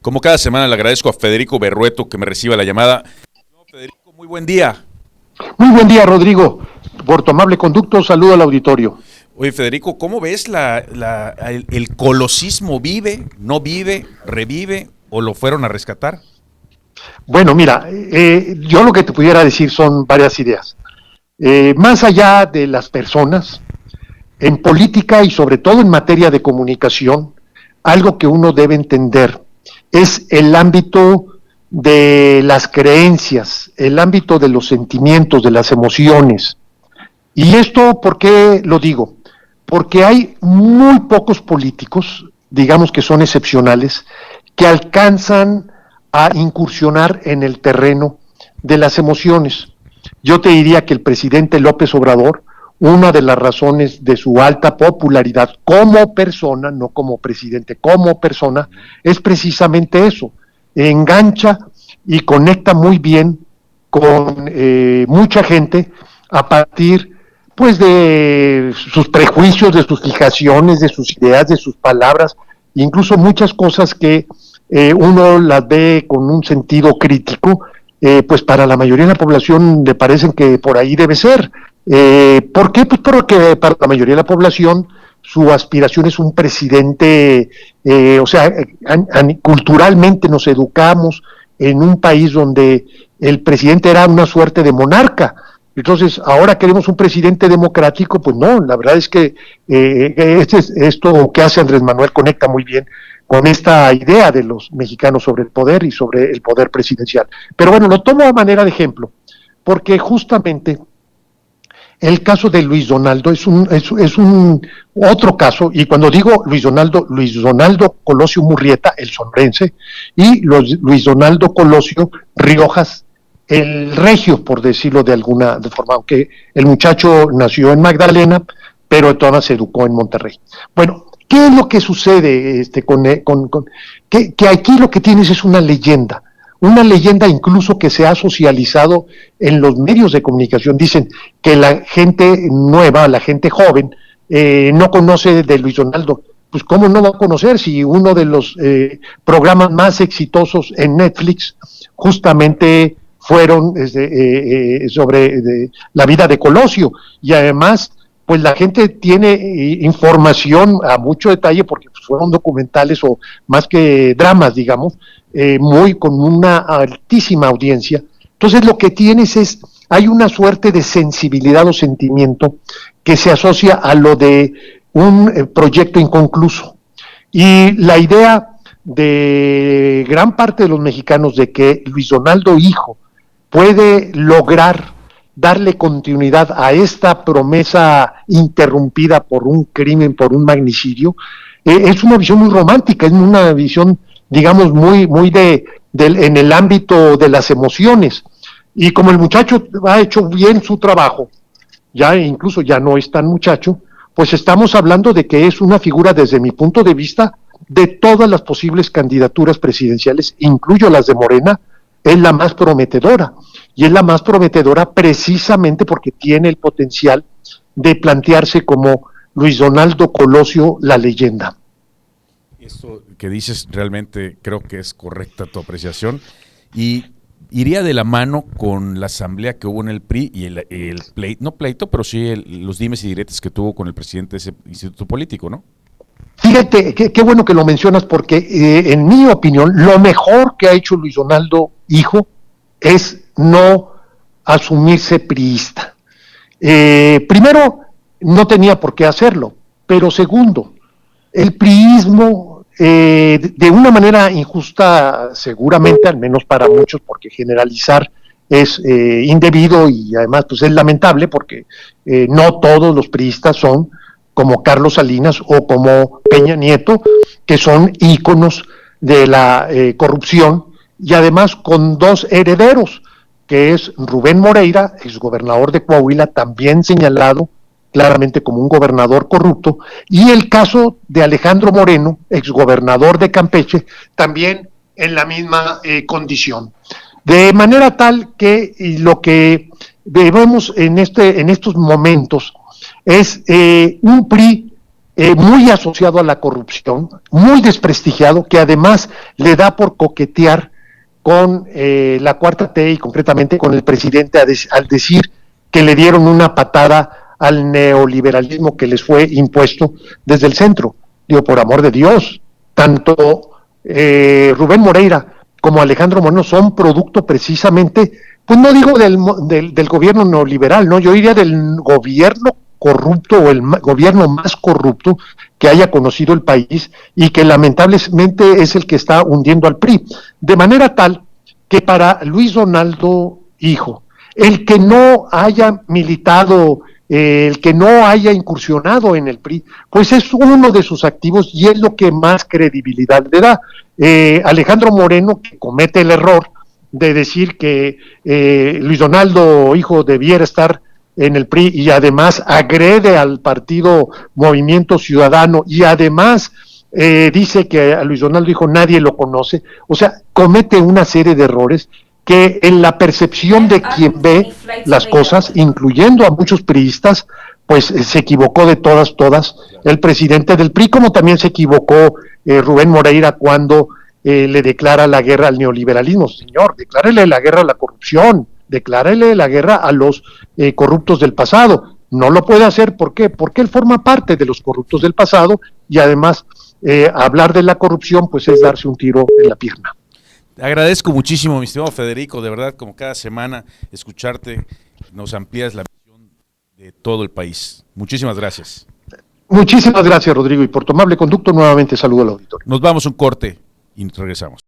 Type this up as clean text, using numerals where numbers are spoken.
Como cada semana le agradezco a Federico Berrueto que me reciba la llamada. Federico, muy buen día. Muy buen día, Rodrigo. Por tu amable conducto, saludo al auditorio. Oye, Federico, ¿cómo ves el colosismo? ¿Vive, no vive, revive o lo fueron a rescatar? Bueno, mira, yo lo que te pudiera decir son varias ideas. Más allá de las personas, en política y sobre todo en materia de comunicación, algo que uno debe entender es el ámbito de las creencias, el ámbito de los sentimientos, de las emociones. ¿Y esto por qué lo digo? Porque hay muy pocos políticos, digamos que son excepcionales, que alcanzan a incursionar en el terreno de las emociones. Yo te diría que el presidente López Obrador, una de las razones de su alta popularidad como persona, no como presidente, como persona, es precisamente eso. Engancha y conecta muy bien con mucha gente a partir pues de sus prejuicios, de sus fijaciones, de sus ideas, de sus palabras, incluso muchas cosas que uno las ve con un sentido crítico, pues para la mayoría de la población le parecen que por ahí debe ser. ¿Por qué? Pues porque para la mayoría de la población su aspiración es un presidente, culturalmente nos educamos en un país donde el presidente era una suerte de monarca. Entonces, ahora queremos un presidente democrático, pues no, la verdad es que esto que hace Andrés Manuel conecta muy bien con esta idea de los mexicanos sobre el poder y sobre el poder presidencial. Pero bueno, lo tomo a manera de ejemplo, porque justamente el caso de Luis Donaldo es un otro caso, y cuando digo Luis Donaldo Colosio Murrieta, el sonorense, y Luis Donaldo Colosio Riojas, el regio, por decirlo de alguna forma, aunque el muchacho nació en Magdalena, pero de todas se educó en Monterrey. Bueno, ¿qué es lo que sucede que aquí lo que tienes es una leyenda incluso que se ha socializado en los medios de comunicación? Dicen que la gente nueva, la gente joven, no conoce de Luis Donaldo. Pues ¿cómo no va a conocer si uno de los programas más exitosos en Netflix justamente fueron sobre la vida de Colosio? Y además, pues la gente tiene información a mucho detalle porque pues, fueron documentales o más que dramas, digamos, con una altísima audiencia. Entonces lo que tienes hay una suerte de sensibilidad o sentimiento que se asocia a lo de un proyecto inconcluso. Y la idea de gran parte de los mexicanos de que Luis Donaldo hijo puede lograr darle continuidad a esta promesa interrumpida por un crimen, por un magnicidio, es una visión muy romántica, es una visión, digamos, muy en el ámbito de las emociones. Y como el muchacho ha hecho bien su trabajo, ya incluso ya no es tan muchacho, pues estamos hablando de que es una figura, desde mi punto de vista, de todas las posibles candidaturas presidenciales, incluyo las de Morena, es la más prometedora. Y es la más prometedora precisamente porque tiene el potencial de plantearse como Luis Donaldo Colosio, la leyenda. Esto que dices realmente creo que es correcta tu apreciación y iría de la mano con la asamblea que hubo en el PRI y el pleito, no pleito, pero sí los dimes y diretes que tuvo con el presidente de ese instituto político, ¿no? Fíjate, qué bueno que lo mencionas porque en mi opinión lo mejor que ha hecho Luis Donaldo hijo es no asumirse priista. Primero, no tenía por qué hacerlo, pero segundo, el priismo, de una manera injusta, seguramente, al menos para muchos, porque generalizar es indebido y además pues es lamentable porque no todos los priistas son como Carlos Salinas o como Peña Nieto, que son íconos de la corrupción y además con dos herederos, que es Rubén Moreira, exgobernador de Coahuila, también señalado claramente como un gobernador corrupto, y el caso de Alejandro Moreno, exgobernador de Campeche, también en la misma condición. De manera tal que lo que vemos en estos momentos es un PRI muy asociado a la corrupción, muy desprestigiado, que además le da por coquetear con la Cuarta T y concretamente con el presidente al decir que le dieron una patada al neoliberalismo que les fue impuesto desde el centro. Digo, por amor de Dios, tanto Rubén Moreira como Alejandro Moreno son producto precisamente, pues no digo del gobierno neoliberal, no, yo diría del gobierno corrupto o el gobierno más corrupto que haya conocido el país y que lamentablemente es el que está hundiendo al PRI. De manera tal que para Luis Donaldo Hijo, el que no haya militado, el que no haya incursionado en el PRI, pues es uno de sus activos y es lo que más credibilidad le da. Alejandro Moreno, que comete el error de decir que Luis Donaldo Hijo debiera estar en el PRI y además agrede al partido Movimiento Ciudadano y además dice que a Luis Donaldo Hijo nadie lo conoce, o sea, comete una serie de errores que en la percepción de quien ve las cosas, incluyendo a muchos priistas, pues se equivocó de todas, el presidente del PRI, como también se equivocó Rubén Moreira cuando le declara la guerra al neoliberalismo. Señor, declárele la guerra a la corrupción, declárele la guerra a los corruptos del pasado. No lo puede hacer, ¿por qué? Porque él forma parte de los corruptos del pasado y además hablar de la corrupción pues es darse un tiro en la pierna. Te agradezco muchísimo, mi estimado Federico, de verdad, como cada semana, escucharte, nos amplías la visión de todo el país. Muchísimas gracias. Muchísimas gracias, Rodrigo, y por tu amable conducto nuevamente saludo al auditorio. Nos vamos a un corte y regresamos.